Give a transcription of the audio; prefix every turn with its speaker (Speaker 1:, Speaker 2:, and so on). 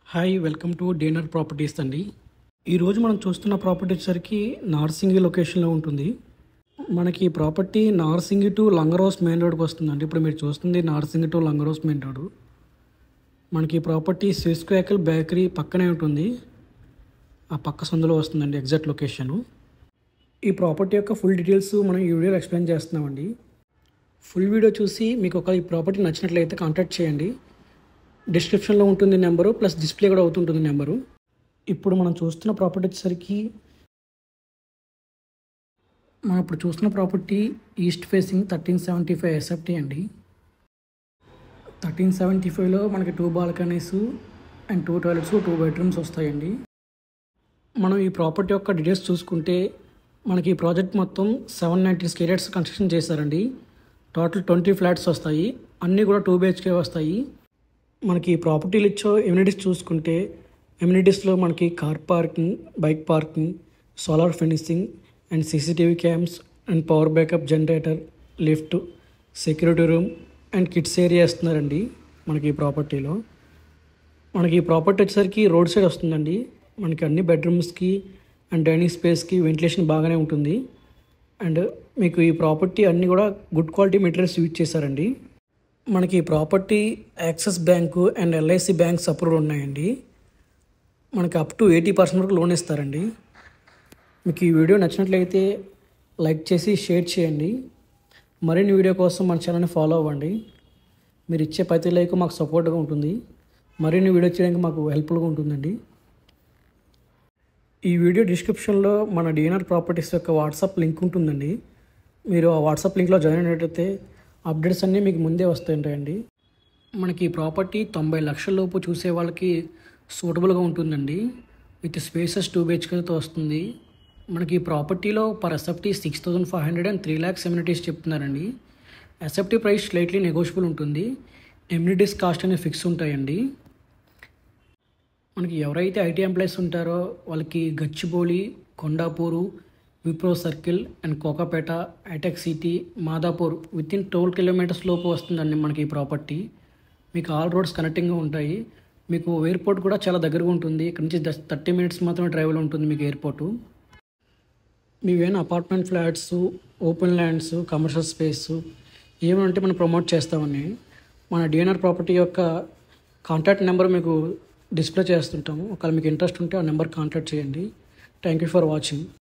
Speaker 1: Hi welcome to డేనర్ properties అండి. ఈరోజు మనం చూస్తున్న ప్రాపర్టీ వచ్చేసరికి నార్సింగి లొకేషన్లో ఉంటుంది. మనకి ఈ ప్రాపర్టీ నార్సింగి టు లంగరోస్ మెయిన్ రోడ్కి వస్తుందండి. ఇప్పుడు మీరు చూస్తుంది నార్సింగి టు లంగరోస్ మెయిన్ రోడ్. మనకి ఈ ప్రాపర్టీ స్విస్ క్రాకల్ బేకరీ పక్కనే ఉంటుంది. ఆ పక్క సందులో వస్తుందండి ఎగ్జాక్ట్ లొకేషను. ఈ ప్రాపర్టీ యొక్క ఫుల్ డీటెయిల్స్ మనం ఈ వీడియోలో ఎక్స్ప్లెయిన్ చేస్తున్నామండి. ఫుల్ వీడియో చూసి మీకు ఒక ఈ ప్రాపర్టీ నచ్చినట్లయితే కాంటాక్ట్ చేయండి. డిస్క్రిప్షన్లో ఉంటుంది నెంబరు, ప్లస్ డిస్ప్లే కూడా అవుతుంటుంది నెంబరు. ఇప్పుడు మనం చూస్తున్న ప్రాపర్టీ వచ్చేసరికి ఈస్ట్ ఫేసింగ్ 1375 ఎస్ఎఫ్టీ అండి. 1375లో మనకి 2 బాల్కనీస్ అండ్ 2 టాయిలెట్స్ 2 బెడ్రూమ్స్ వస్తాయండి. మనం ఈ ప్రాపర్టీ యొక్క డీటెయిల్స్ చూసుకుంటే మనకి ఈ ప్రాజెక్ట్ మొత్తం 790 స్క్వేర్ యార్డ్స్ కన్స్ట్రక్షన్ చేశారండి. టోటల్ 20 ఫ్లాట్స్ వస్తాయి. అన్నీ కూడా 2 BHK వస్తాయి. మనకి ఈ ప్రాపర్టీలు ఇచ్చే ఎమ్యూనిటీస్ చూసుకుంటే ఎమ్యూనిటీస్లో మనకి car parking, bike parking, solar fencing and CCTV cams and power backup generator, lift, security room and kids area ఇస్తున్నారండి. మనకి ఈ ప్రాపర్టీలో మనకి ఈ ప్రాపర్టీ వచ్చేసరికి రోడ్ సైడ్ వస్తుందండి. మనకి అన్ని బెడ్రూమ్స్కి అండ్ డైనింగ్ స్పేస్కి వెంటిలేషన్ బాగానే ఉంటుంది. అండ్ మీకు ఈ ప్రాపర్టీ అన్నీ కూడా గుడ్ క్వాలిటీ మెటీరియల్స్ యూజ్ చేశారండి. మనకి ఈ property axis bank and LIC banks approval ఉన్నాయండి. మనకి అప్ టు 80% వరకు లోన్ ఇస్తారండి. మీకు ఈ వీడియో నచ్చినట్లయితే లైక్ చేసి షేర్ చేయండి. మరిన్ని వీడియో కోసం మన ఛానల్ని ఫాలో అవ్వండి. మీరు ఇచ్చే ప్రతి లైక్ మాకు సపోర్ట్గా ఉంటుంది. మరిన్ని వీడియో చేయడానికి మాకు హెల్ప్ఫుల్గా ఉంటుందండి. ఈ వీడియో డిస్క్రిప్షన్లో మన డీనర్ ప్రాపర్టీస్ యొక్క వాట్సాప్ లింక్ ఉంటుందండి. మీరు ఆ వాట్సాప్ లింక్లో జాయిన్ అయినట్టయితే అప్డేట్స్ అన్నీ మీకు ముందే వస్తుంటాయండి. మనకి ఈ ప్రాపర్టీ 90 లక్షల లోపు చూసే వాళ్ళకి సూటబుల్గా ఉంటుందండి. విత్ స్పేసెస్ 2 BHKతో వస్తుంది. మనకి ఈ ప్రాపర్టీలో per SFT 6500 and 3 lakhs amenities చెప్తున్నారండి. ఎస్ఎఫ్టీ ప్రైస్ స్లైట్లీ నెగోషియబుల్ ఉంటుంది. ఎమ్యూనిటీస్ కాస్ట్ అనేవి ఫిక్స్ ఉంటాయండి. మనకి ఎవరైతే IT ఎంప్లాయీస్ ఉంటారో వాళ్ళకి Gachibowli, Kondapur, Wipro circle and Kokapet, hitech city, Madhapur within 12 kilometers లోపు వస్తుందండి మనకి ఈ ప్రాపర్టీ. మీకు ఆల్ రోడ్స్ కనెక్టింగ్గా ఉంటాయి. మీకు ఎయిర్పోర్ట్ కూడా చాలా దగ్గరగా ఉంటుంది. ఇక్కడ నుంచి 30 minutes మాత్రమే ట్రావెల్ ఉంటుంది మీకు ఎయిర్పోర్టు. మీవేనా apartment flats, open lands, commercial space ఏమంటే మనం ప్రమోట్ చేస్తామని మన డీఎన్ఆర్ ప్రాపర్టీ యొక్క కాంటాక్ట్ నెంబర్ మీకు డిస్ప్లే చేస్తుంటాము. ఒకవేళ మీకు ఇంట్రెస్ట్ ఉంటే ఆ నెంబర్ కాంటాక్ట్ చేయండి. Thank you for watching.